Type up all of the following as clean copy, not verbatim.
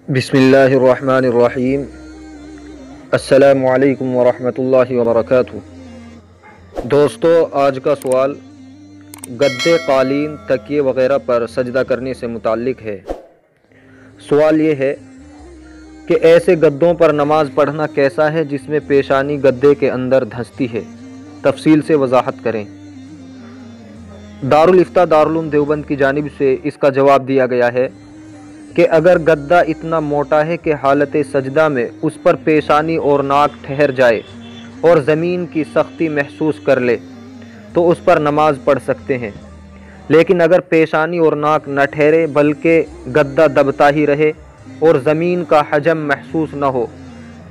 बिस्मिल्लाहिर्रहमानिर्रहीम। अस्सलामु अलैकुम वरहमतुल्लाहि वबरकातुहू। दोस्तों, आज का सवाल गद्दे, कालीन, तकिए वगैरह पर सजदा करने से मुताल्लिक है। सवाल ये है कि ऐसे गद्दों पर नमाज पढ़ना कैसा है जिसमें पेशानी गद्दे के अंदर धंसती है, तफसील से वजाहत करें। दारुल इफ्ता दारुल उलूम देवबंद की जानिब से इसका जवाब दिया गया है कि अगर गद्दा इतना मोटा है कि हालत सजदा में उस पर पेशानी और नाक ठहर जाए और ज़मीन की सख्ती महसूस कर ले तो उस पर नमाज पढ़ सकते हैं। लेकिन अगर पेशानी और नाक न ठहरे बल्कि गद्दा दबता ही रहे और ज़मीन का हजम महसूस न हो,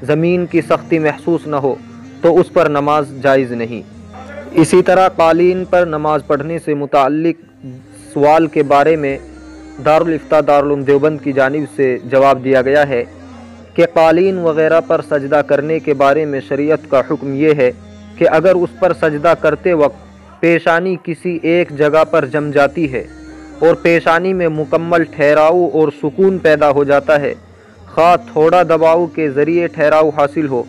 ज़मीन की सख्ती महसूस न हो, तो उस पर नमाज जायज़ नहीं। इसी तरह कालीन पर नमाज पढ़ने से मुताल्लिक सवाल के बारे में दारुल इफ्ता दारुल उलूम देवबंद की जानिब से जवाब दिया गया है कि कालीन वगैरह पर सजदा करने के बारे में शरीयत का हुक्म ये है कि अगर उस पर सजदा करते वक्त पेशानी किसी एक जगह पर जम जाती है और पेशानी में मुकम्मल ठहराव और सुकून पैदा हो जाता है, खा थोड़ा दबाव के ज़रिए ठहराव हासिल हो,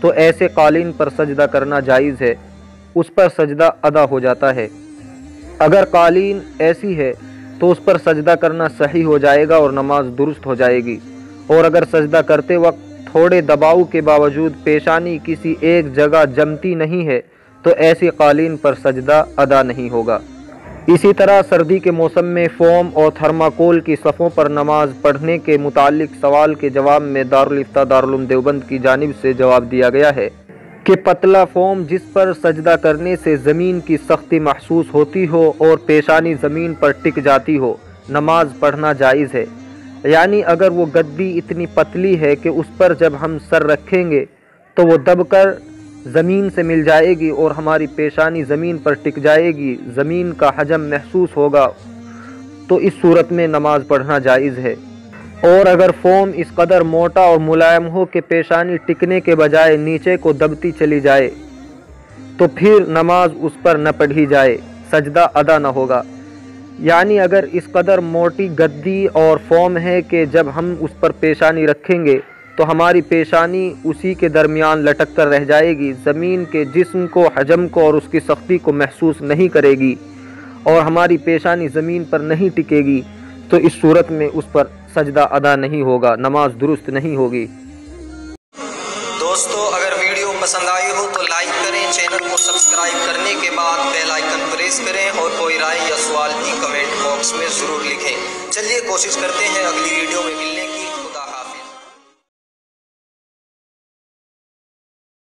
तो ऐसे कालीन पर सजदा करना जायज़ है, उस पर सजदा अदा हो जाता है। अगर कालीन ऐसी है तो उस पर सजदा करना सही हो जाएगा और नमाज दुरुस्त हो जाएगी। और अगर सजदा करते वक्त थोड़े दबाव के बावजूद पेशानी किसी एक जगह जमती नहीं है तो ऐसी कालीन पर सजदा अदा नहीं होगा। इसी तरह सर्दी के मौसम में फ़ोम और थर्माकोल की सफ़ों पर नमाज पढ़ने के मुताल्लिक सवाल के जवाब में दारुल इफ्ता दारुल उलूम देवबंद की जानिब से जवाब दिया गया है कि पतला फ़ोम जिस पर सजदा करने से ज़मीन की सख्ती महसूस होती हो और पेशानी ज़मीन पर टिक जाती हो, नमाज पढ़ना जायज़ है। यानी अगर वो गद्दी इतनी पतली है कि उस पर जब हम सर रखेंगे तो वो दबकर ज़मीन से मिल जाएगी और हमारी पेशानी ज़मीन पर टिक जाएगी, ज़मीन का हजम महसूस होगा, तो इस सूरत में नमाज पढ़ना जायज़ है। और अगर फ़ोम इस कदर मोटा और मुलायम हो कि पेशानी टिकने के बजाय नीचे को दबती चली जाए तो फिर नमाज उस पर न पढ़ी जाए, सजदा अदा न होगा। यानी अगर इस कदर मोटी गद्दी और फ़ोम है कि जब हम उस पर पेशानी रखेंगे तो हमारी पेशानी उसी के दरमियान लटक कर रह जाएगी, ज़मीन के जिस्म को, हजम को और उसकी सख्ती को महसूस नहीं करेगी और हमारी पेशानी ज़मीन पर नहीं टिकेगी, तो इस सूरत में उस पर सजदा अदा नहीं होगा, नमाज दुरुस्त नहीं होगी। दोस्तों, अगर वीडियो पसंद आई हो तो लाइक करें, चैनल को सब्सक्राइब करने के बाद बेल आइकन प्रेस करें और कोई राय या सवाल भी कमेंट बॉक्स में ज़रूर लिखें। चलिए कोशिश करते हैं अगली वीडियो में मिलने